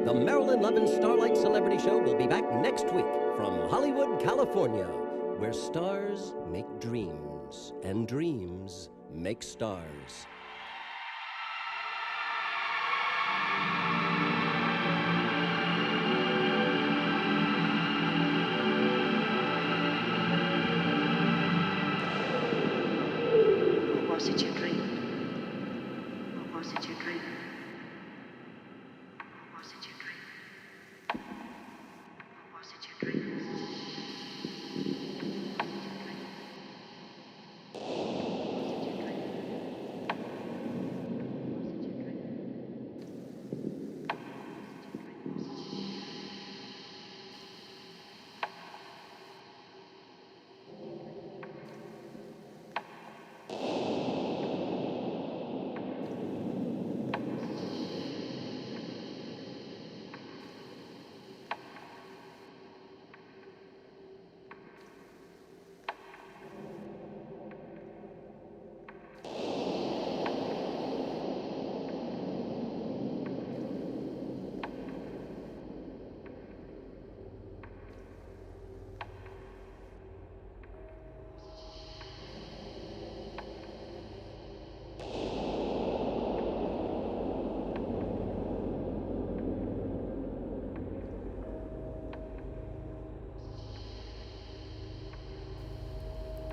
The Marilyn Levin Starlight Celebrity Show will be back next week from Hollywood, California, where stars make dreams and dreams make stars. Or was it your dream? Or was it your dream? Or was it your dream? Or was it your dream?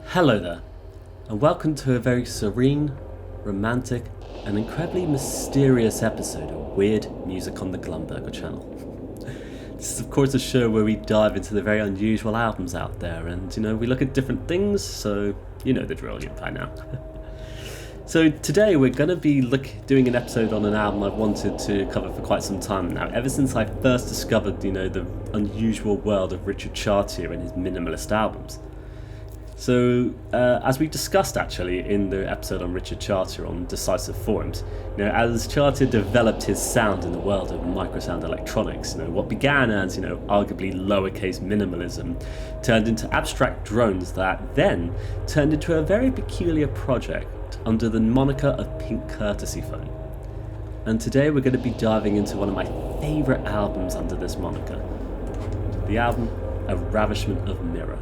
Hello there, and welcome to a very serene, romantic, and incredibly mysterious episode of Weird Music on the Glumberger channel. This is of course a show where we dive into the very unusual albums out there, and we look at different things, so you know the drill by now. So today we're going to be doing an episode on an album I've wanted to cover for quite some time now, ever since I first discovered the unusual world of Richard Chartier and his minimalist albums. So, as we discussed actually in the episode on Richard Chartier on Decisive Forms, as Chartier developed his sound in the world of microsound electronics, what began as, arguably lowercase minimalism turned into abstract drones that then turned into a very peculiar project under the moniker of Pinkcourtesyphone. And today we're going to be diving into one of my favourite albums under this moniker, the album A Ravishment of Mirror.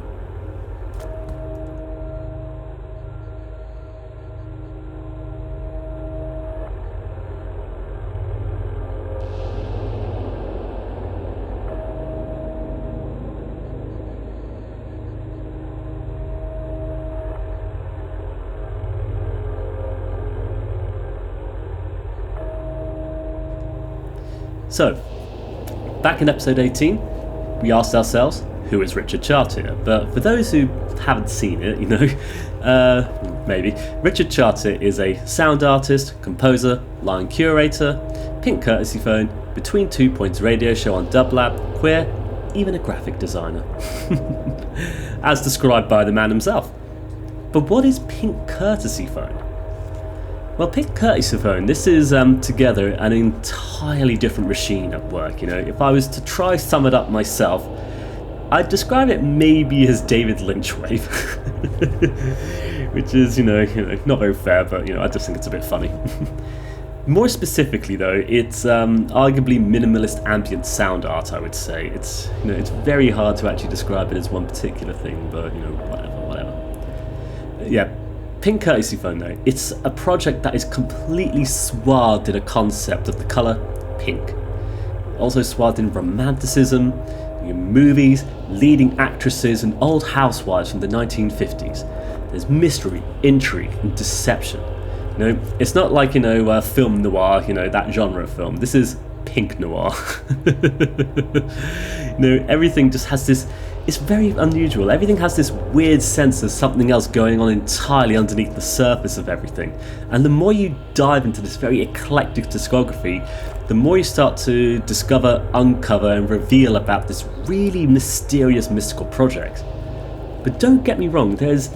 So, back in episode 18, we asked ourselves, who is Richard Chartier? But for those who haven't seen it, maybe, Richard Chartier is a sound artist, composer, line curator, Pinkcourtesyphone, Between 2 Points radio show on Dublab, queer, even a graphic designer. As described by the man himself. But what is Pinkcourtesyphone? Well, Pinkcourtesyphone, this is together an entirely different machine at work. If I was to try sum it up myself, I'd describe it maybe as David Lynch wave, which is not very fair, but I just think it's a bit funny. More specifically, though, it's arguably minimalist ambient sound art. I would say it's very hard to actually describe it as one particular thing, but whatever. Yeah. Pinkcourtesyphone, though, it's a project that is completely swathed in a concept of the colour pink. Also swathed in romanticism, movies, leading actresses and old housewives from the 1950s. There's mystery, intrigue and deception. It's not like, film noir, that genre of film. This is pink noir. Everything just has this. It's very unusual. Everything has this weird sense of something else going on entirely underneath the surface of everything. And the more you dive into this very eclectic discography, the more you start to discover, uncover, and reveal about this really mysterious, mystical project. But don't get me wrong, there's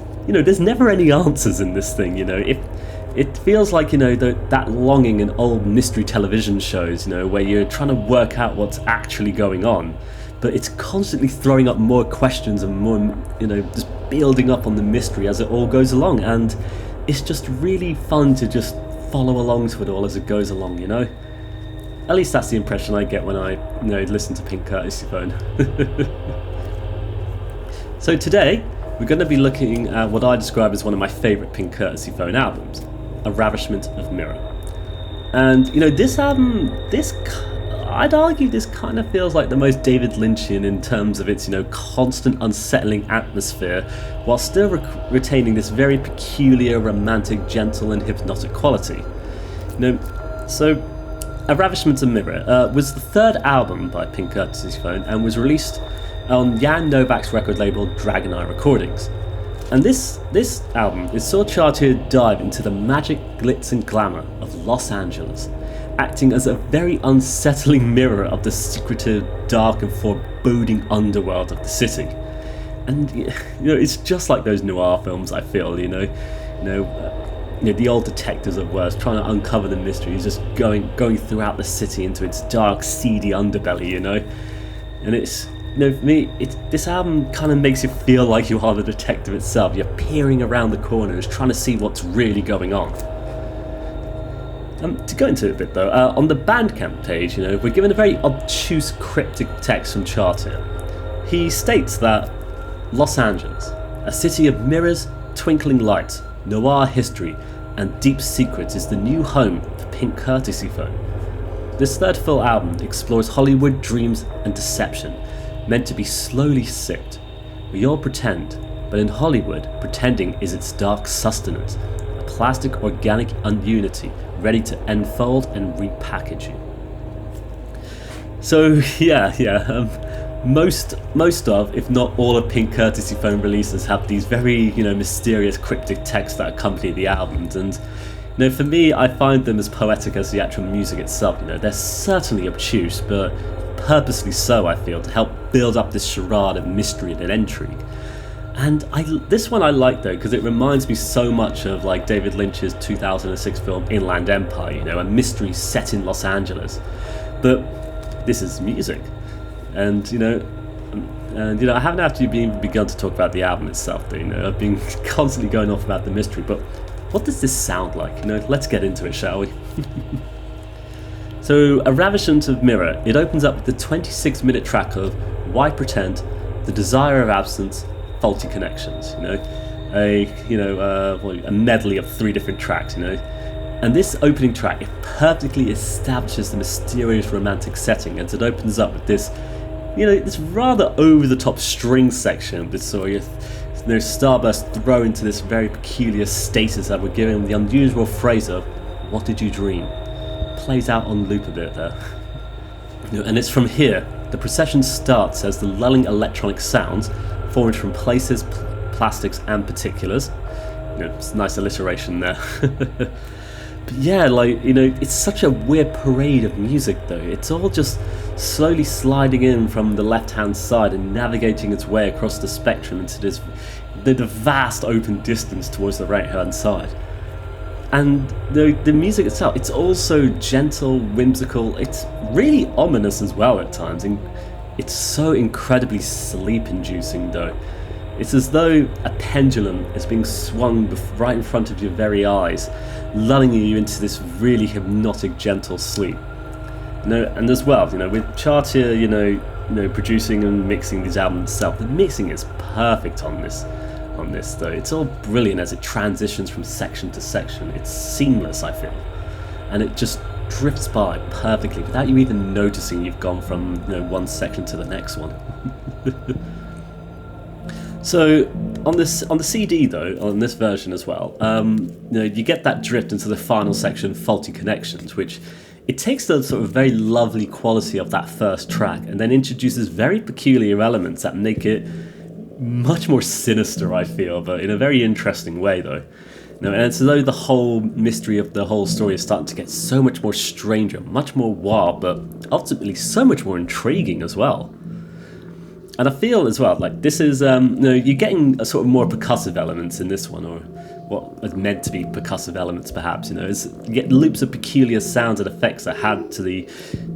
never any answers in this thing. It feels like that longing in old mystery television shows, where you're trying to work out what's actually going on. But it's constantly throwing up more questions and more, just building up on the mystery as it all goes along. And it's just really fun to just follow along to it all as it goes along, At least that's the impression I get when I listen to Pinkcourtesyphone. So today we're going to be looking at what I describe as one of my favourite Pinkcourtesyphone albums, A Ravishment of Mirror. And this album, I'd argue this kind of feels like the most David Lynchian in terms of its constant unsettling atmosphere, while still retaining this very peculiar, romantic, gentle and hypnotic quality. So A Ravishment of Mirror was the third album by Pinkcourtesyphone and was released on Yann Novak's record label Dragon Eye Recordings. And this album saw Chartier dive into the magic, glitz and glamour of Los Angeles, acting as a very unsettling mirror of the secretive, dark and foreboding underworld of the city. And it's just like those noir films, I feel. The old detectives at worst trying to uncover the mystery, just going throughout the city into its dark, seedy underbelly. And it's for me, this album kind of makes you feel like you are the detective itself. You're peering around the corners, trying to see what's really going on. To go into it a bit though, on the Bandcamp page, we're given a very obtuse, cryptic text from Chartier. He states that Los Angeles, a city of mirrors, twinkling lights, noir history, and deep secrets, is the new home for Pinkcourtesyphone. This third full album explores Hollywood dreams and deception, meant to be slowly sipped. We all pretend, but in Hollywood, pretending is its dark sustenance, a plastic organic ununity ready to enfold and repackage you. So most of, if not all of Pinkcourtesyphone releases have these very mysterious cryptic texts that accompany the albums, and for me, I find them as poetic as the actual music itself. They're certainly obtuse, but purposely so, I feel, to help build up this charade of mystery and intrigue. And this one I like though, because it reminds me so much of like David Lynch's 2006 film Inland Empire, a mystery set in Los Angeles. But this is music, and I haven't actually even begun to talk about the album itself. I've been constantly going off about the mystery, but what does this sound like? Let's get into it, shall we? So, A Ravishment of Mirror, it opens up with the 26-minute track of Why Pretend, The Desire of Absence, Faulty Connections, a medley of 3 different tracks, And this opening track, it perfectly establishes the mysterious romantic setting, as it opens up with this, this rather over-the-top string section, this sort of, starburst throw into this very peculiar status that we're giving the unusual phrase of, what did you dream? Plays out on loop a bit there. And it's from here the procession starts as the lulling electronic sounds formed from places, plastics and particulars. It's a nice alliteration there. But yeah, it's such a weird parade of music though. It's all just slowly sliding in from the left hand side and navigating its way across the spectrum into the vast open distance towards the right hand side. And the music itself, it's also gentle, whimsical, it's really ominous as well at times, and it's so incredibly sleep-inducing though. It's as though a pendulum is being swung right in front of your very eyes, lulling you into this really hypnotic, gentle sleep. And as well, with Chartier, producing and mixing these albums itself, the mixing is perfect on this though. It's all brilliant as it transitions from section to section. It's seamless, I feel, and it just drifts by perfectly without you even noticing you've gone from one section to the next one. So on the CD though, on this version as well, you get that drift into the final section, Faulty Connections, which it takes the sort of very lovely quality of that first track and then introduces very peculiar elements that make it much more sinister, I feel, but in a very interesting way though. And it's as though the whole mystery of the whole story is starting to get so much more stranger, much more wild, but ultimately so much more intriguing as well. And I feel as well like this is, you're getting a sort of more percussive elements in this one, or what is meant to be percussive elements perhaps, you get loops of peculiar sounds and effects that add to the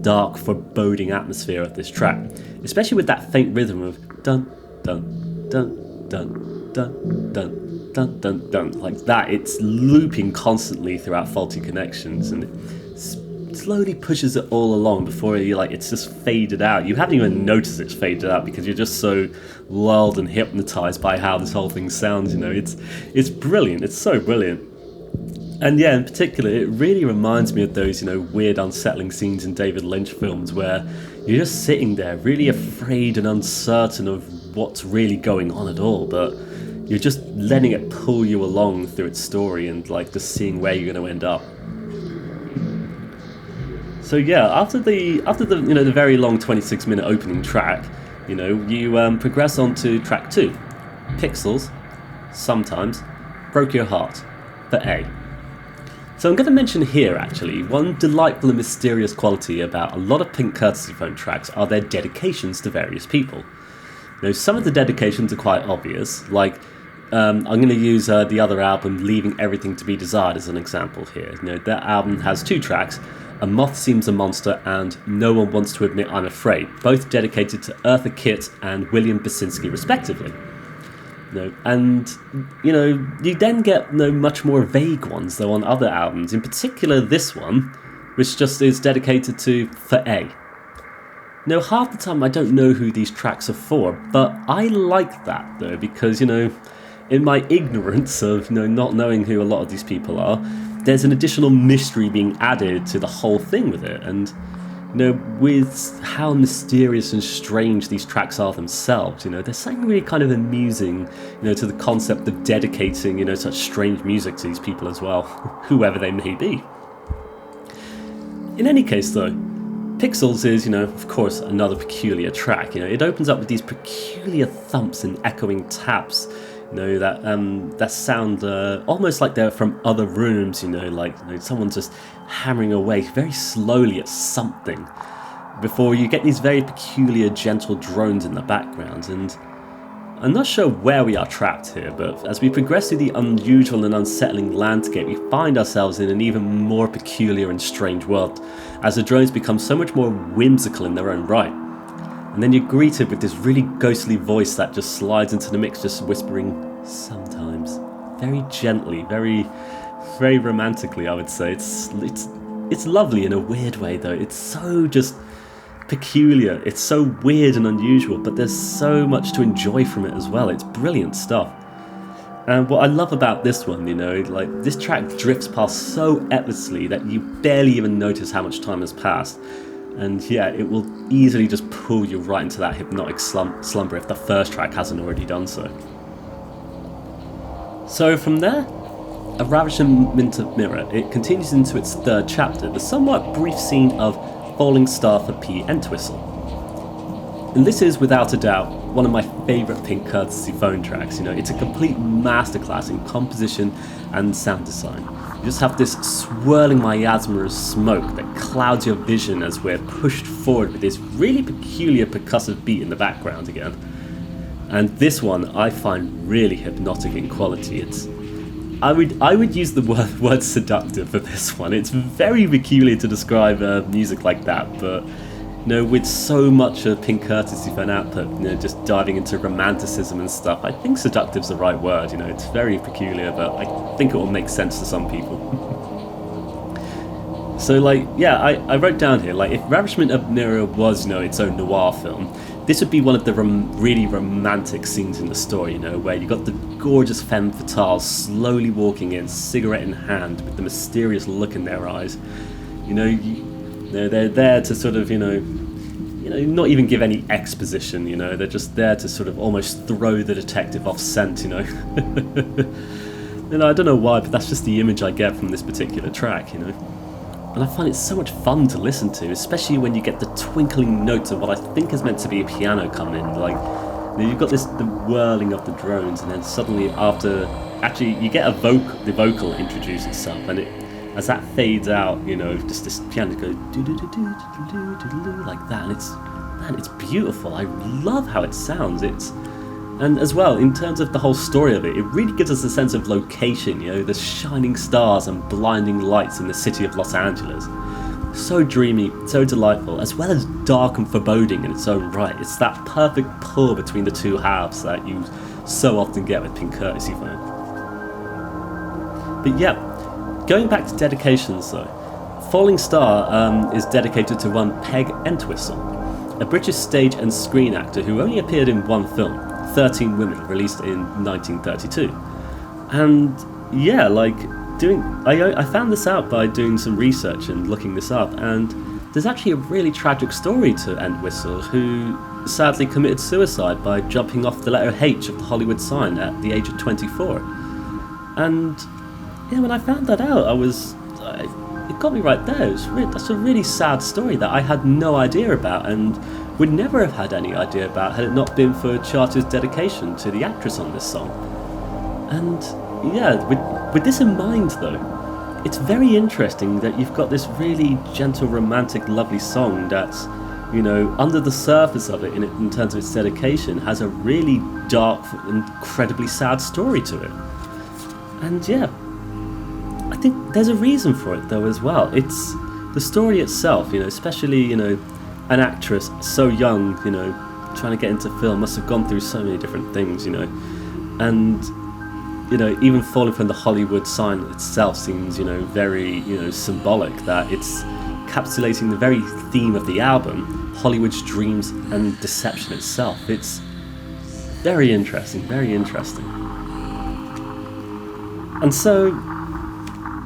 dark, foreboding atmosphere of this track, especially with that faint rhythm of dun, dun, dun, dun, dun, dun, dun, dun, dun, like that. It's looping constantly throughout Faulty Connections, and it's slowly pushes it all along before it's just faded out. You haven't even noticed it's faded out because you're just so lulled and hypnotized by how this whole thing sounds. It's brilliant. It's so brilliant. And yeah, in particular, it really reminds me of those, weird, unsettling scenes in David Lynch films where you're just sitting there really afraid and uncertain of what's really going on at all, but you're just letting it pull you along through its story and just seeing where you're going to end up. So yeah, after the the very long 26-minute opening track, you progress on to track 2, Pixels, Sometimes, Broke Your Heart, for A. So I'm going to mention here, actually, one delightful and mysterious quality about a lot of Pinkcourtesyphone tracks are their dedications to various people. Some of the dedications are quite obvious, like I'm going to use the other album, Leaving Everything to Be Desired, as an example here. That album has 2 tracks, A Moth Seems a Monster and No One Wants to Admit I'm Afraid, both dedicated to Eartha Kitt and William Basinski, respectively. And you then get much more vague ones though on other albums, in particular this one, which just is dedicated to For A. Half the time I don't know who these tracks are for, but I like that though, because in my ignorance of not knowing who a lot of these people are, there's an additional mystery being added to the whole thing with it. And with how mysterious and strange these tracks are themselves, there's something really kind of amusing, to the concept of dedicating, such strange music to these people as well, whoever they may be. In any case, though, Pixels is, of course, another peculiar track. It opens up with these peculiar thumps and echoing taps, that sound almost like they're from other rooms, someone's just hammering away very slowly at something, before you get these very peculiar gentle drones in the background. And I'm not sure where we are trapped here, but as we progress through the unusual and unsettling landscape, we find ourselves in an even more peculiar and strange world, as the drones become so much more whimsical in their own right. And then you're greeted with this really ghostly voice that just slides into the mix, just whispering, sometimes, very gently, very, very romantically, I would say. It's lovely in a weird way, though. It's so just peculiar. It's so weird and unusual, but there's so much to enjoy from it as well. It's brilliant stuff. And what I love about this one, this track drifts past so effortlessly that you barely even notice how much time has passed. And yeah, it will easily just pull you right into that hypnotic slumber if the first track hasn't already done so. So from there, A Ravishment of Mirror, it continues into its 3rd chapter, the somewhat brief scene of Falling Star for P. Entwistle. And this is, without a doubt, one of my favourite Pinkcourtesyphone tracks. It's a complete masterclass in composition and sound design. You just have this swirling miasma of smoke that clouds your vision as we're pushed forward with this really peculiar percussive beat in the background again. And this one I find really hypnotic in quality. I would use the word seductive for this one. It's very peculiar to describe music like that, but with so much of Pinkcourtesyphone output, just diving into romanticism and stuff, I think seductive's the right word. It's very peculiar, but I think it will make sense to some people. So I wrote down here, if Ravishment of Mirror was, its own noir film, this would be one of the really romantic scenes in the story, where you got the gorgeous femme fatales slowly walking in, cigarette in hand, with the mysterious look in their eyes. They're there to sort of, not even give any exposition, they're just there to sort of almost throw the detective off scent, I don't know why, but that's just the image I get from this particular track, And I find it so much fun to listen to, especially when you get the twinkling notes of what I think is meant to be a piano come in. You've got the whirling of the drones, and then suddenly after, actually you get the vocal introduce itself, and as that fades out, just this piano goes like that, and it's beautiful. I love how it sounds. And as well, in terms of the whole story of it, it really gives us a sense of location, the shining stars and blinding lights in the city of Los Angeles. So dreamy, so delightful, as well as dark and foreboding in its own right. It's that perfect pull between the two halves that you so often get with Pinkcourtesyphone. But yeah, going back to dedications though, Falling Star is dedicated to one Peg Entwistle, a British stage and screen actor who only appeared in one film, 13 Women, released in 1932. And yeah, like I found this out by doing some research and looking this up, and there's actually a really tragic story to Entwistle, who sadly committed suicide by jumping off the letter H of the Hollywood sign at the age of 24. And yeah, when I found that out, it got me right there. That's a really sad story that I had no idea about, and would never have had any idea about had it not been for Chartier's dedication to the actress on this song. And yeah, with this in mind though, it's very interesting that you've got this really gentle, romantic, lovely song that's, you know, under the surface of it, in terms of its dedication, has a really dark, incredibly sad story to it. And yeah, I think there's a reason for it though as well. It's the story itself, you know, especially, you know, an actress so young, you know, trying to get into film must have gone through so many different things, you know. And, you know, even falling from the Hollywood sign itself seems, you know, very, you know, symbolic, that it's encapsulating the very theme of the album, Hollywood's dreams and deception itself. It's very interesting, very interesting. And so,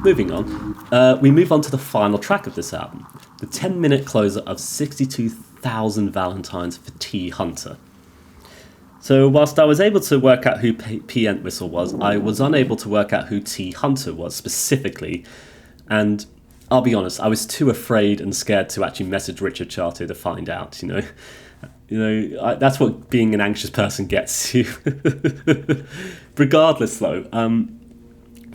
moving on, we move on to the final track of this album, the 10-minute closer of 62,000 Valentines for T. Hunter. So whilst I was able to work out who P. Entwistle was, I was unable to work out who T. Hunter was specifically, and I'll be honest, I was too afraid and scared to actually message Richard Chartier to find out, you know. That's what being an anxious person gets you. Regardless though,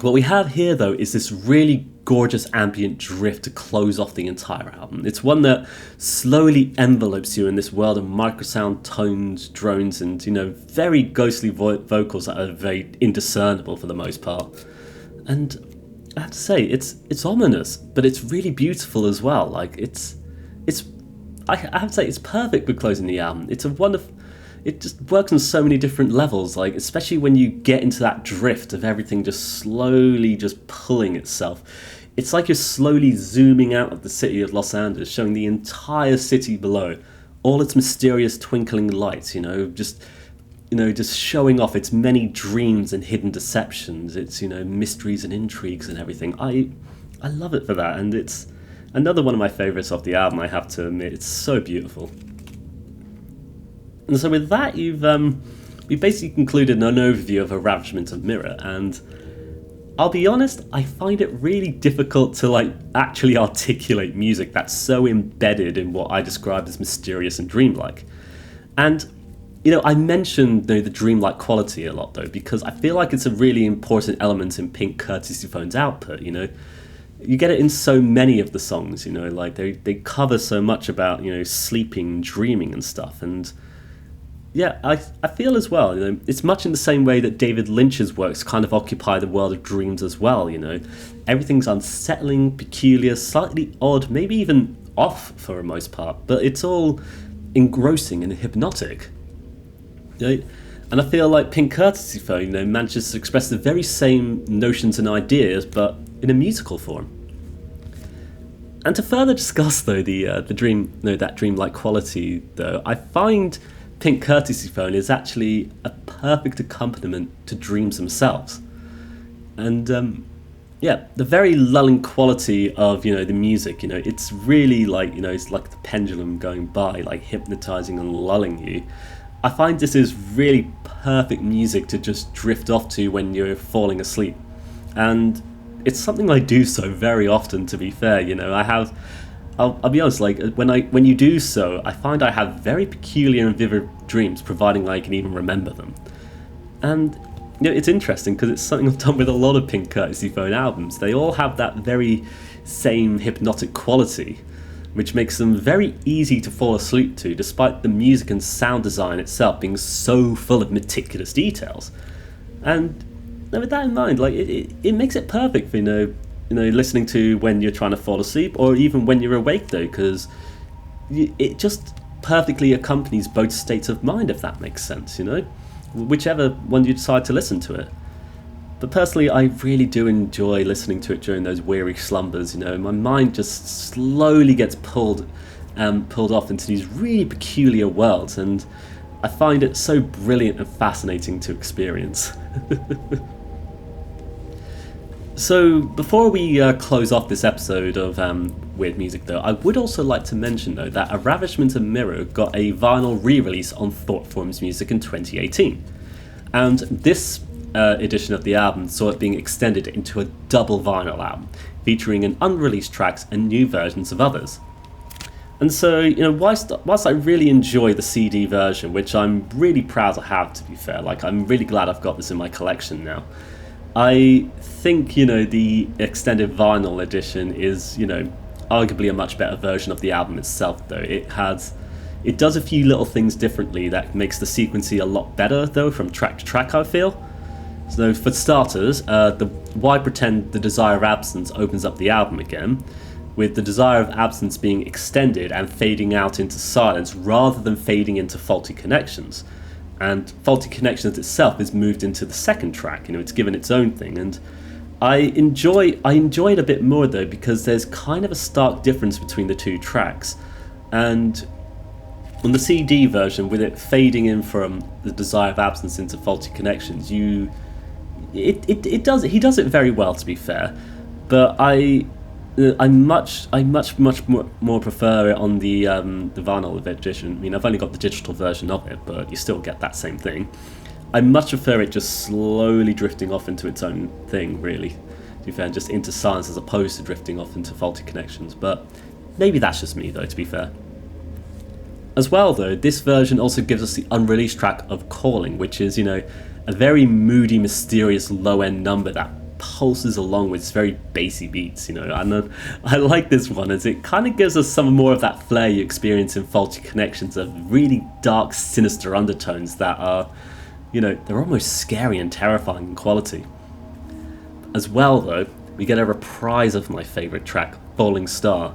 what we have here though is this really gorgeous ambient drift to close off the entire album. It's one that slowly envelopes you in this world of microsound tones, drones, and, you know, very ghostly vocals that are very indiscernible for the most part. And I have to say, it's ominous, but it's really beautiful as well. Like I have to say, it's perfect for closing the album. It's a wonderful. It just works on so many different levels, like especially when you get into that drift of everything just slowly just pulling itself. It's like you're slowly zooming out of the city of Los Angeles, showing the entire city below, all its mysterious twinkling lights, just showing off its many dreams and hidden deceptions, its, mysteries and intrigues and everything. I love it for that, and it's another one of my favourites off the album, I have to admit. It's so beautiful. And so with that, we've basically concluded an overview of A Ravishment of Mirror, and I'll be honest, I find it really difficult to actually articulate music that's so embedded in what I describe as mysterious and dreamlike. And I mentioned the dreamlike quality a lot though, because I feel like it's a really important element in Pinkcourtesyphone's output. You get it in so many of the songs. They cover so much about sleeping, dreaming and stuff. And yeah, I feel as well, it's much in the same way that David Lynch's works kind of occupy the world of dreams as well. Everything's unsettling, peculiar, slightly odd, maybe even off for the most part, but it's all engrossing and hypnotic. And I feel like Pinkcourtesyphone, manages to express the very same notions and ideas, but in a musical form. And to further discuss though the dream, that dreamlike quality though, I find Pinkcourtesyphone is actually a perfect accompaniment to dreams themselves. And the very lulling quality of the music, it's really it's like the pendulum going by, hypnotizing and lulling you. I find this is really perfect music to just drift off to when you're falling asleep, and it's something I do so very often, to be fair. I'll be honest, when you do so, I find I have very peculiar and vivid dreams, providing I can even remember them. And it's interesting because it's something I've done with a lot of Pinkcourtesyphone albums. They all have that very same hypnotic quality, which makes them very easy to fall asleep to, despite the music and sound design itself being so full of meticulous details. And with that in mind, it makes it perfect for listening to when you're trying to fall asleep, or even when you're awake though, because it just perfectly accompanies both states of mind, if that makes sense. Whichever one you decide to listen to it. But personally, I really do enjoy listening to it during those weary slumbers. You know, my mind just slowly gets pulled off into these really peculiar worlds, and I find it so brilliant and fascinating to experience. So before we close off this episode of Weird Music, though, I would also like to mention, though, that A Ravishment of Mirror got a vinyl re-release on Thoughtforms Music in 2018. And this edition of the album saw it being extended into a double vinyl album, featuring an unreleased tracks and new versions of others. And so, you know, whilst I really enjoy the CD version, which I'm really proud to have, to be fair, like, I'm really glad I've got this in my collection now, I think, you know, the extended vinyl edition is, you know, arguably a much better version of the album itself, though. It does a few little things differently that makes the sequencing a lot better, though, from track to track, I feel. So for starters, the Why Pretend the Desire of Absence opens up the album again, with the Desire of Absence being extended and fading out into silence rather than fading into Faulty Connections. And Faulty Connections itself is moved into the second track, you know, it's given its own thing, and I enjoy it a bit more, though, because there's kind of a stark difference between the two tracks. And on the CD version, with it fading in from the Desire of Absence into Faulty Connections, he does it very well, to be fair, but I much more prefer it on the vinyl edition. I mean, I've only got the digital version of it, but you still get that same thing. I much prefer it just slowly drifting off into its own thing, really, to be fair, and just into silence as opposed to drifting off into Faulty Connections. But maybe that's just me, though, to be fair. As well, though, this version also gives us the unreleased track of Calling, which is, you know, a very moody, mysterious low-end number that pulses along with very bassy beats, you know, and I like this one as it kind of gives us some more of that flair you experience in Faulty Connections, of really dark, sinister undertones that are, you know, they're almost scary and terrifying in quality. As well, though, we get a reprise of my favourite track, Falling Star,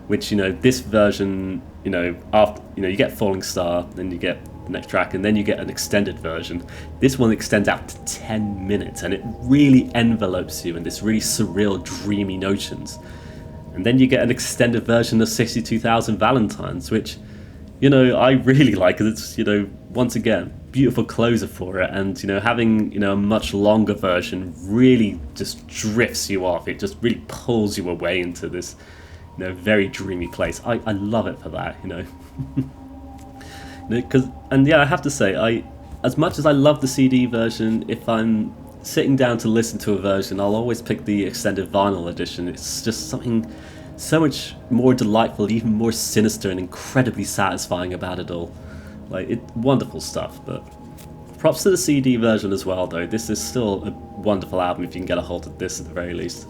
which, you know, this version, you know, after, you know, you get Falling Star, then you get the next track, and then you get an extended version. This one extends out to 10 minutes, and it really envelopes you in this really surreal, dreamy notions. And then you get an extended version of 62,000 Valentines, which, you know, I really like, because it's, you know, once again, beautiful closer for it, and, you know, having, you know, a much longer version really just drifts you off. It just really pulls you away into this, you know, very dreamy place. I love it for that, you know. And yeah, I have to say, as much as I love the CD version, if I'm sitting down to listen to a version, I'll always pick the extended vinyl edition. It's just something so much more delightful, even more sinister and incredibly satisfying about it all. Like, wonderful stuff. But props to the CD version as well, though. This is still a wonderful album if you can get a hold of this at the very least.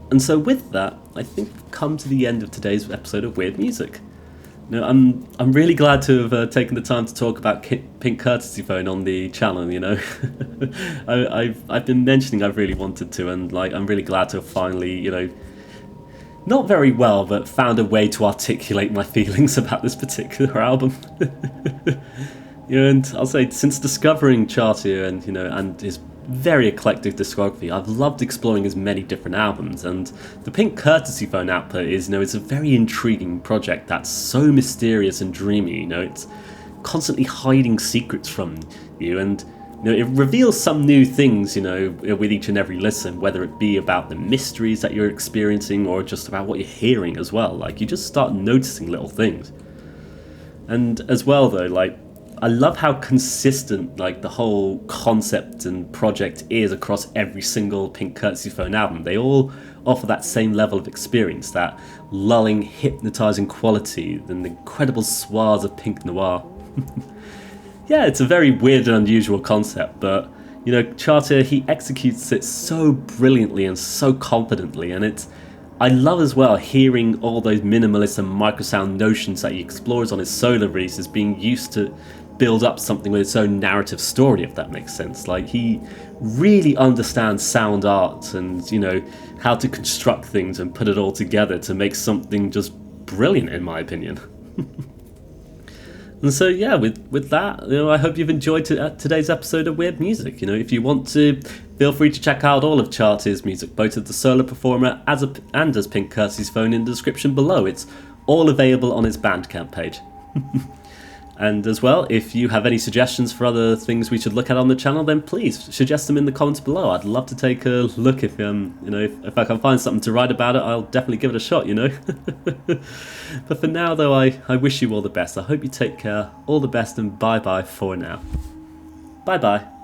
And so with that, I think we've come to the end of today's episode of Weird Music. You know, I'm really glad to have taken the time to talk about Pinkcourtesyphone on the channel. You know, I've been mentioning I've really wanted to, and like I'm really glad to have finally, you know, not very well, but found a way to articulate my feelings about this particular album. You know, and I'll say since discovering Chartier and, you know, and his very eclectic discography, I've loved exploring his many different albums, and the Pinkcourtesyphone output is, you know, it's a very intriguing project that's so mysterious and dreamy. You know, it's constantly hiding secrets from you, and, you know, it reveals some new things, you know, with each and every listen, whether it be about the mysteries that you're experiencing or just about what you're hearing as well. Like, you just start noticing little things. And as well, though, like, I love how consistent, like, the whole concept and project is across every single Pinkcourtesyphone album. They all offer that same level of experience, that lulling, hypnotizing quality, and the incredible swathes of pink noir. Yeah, it's a very weird and unusual concept, but, you know, Chartier, he executes it so brilliantly and so confidently, and I love as well hearing all those minimalist and microsound notions that he explores on his solo releases being used to build up something with its own narrative story, if that makes sense. Like, he really understands sound art and, you know, how to construct things and put it all together to make something just brilliant, in my opinion. And so, yeah, with that, I hope you've enjoyed today's episode of Weird Music. If you want to, feel free to check out all of Chartier's music, both as the solo performer and as Pinkcourtesyphone in the description below. It's all available on his Bandcamp page. And as well, if you have any suggestions for other things we should look at on the channel, then please suggest them in the comments below. I'd love to take a look if if I can find something to write about it. I'll definitely give it a shot. But for now, though, I wish you all the best. I hope you take care. All the best, and bye bye for now. Bye bye.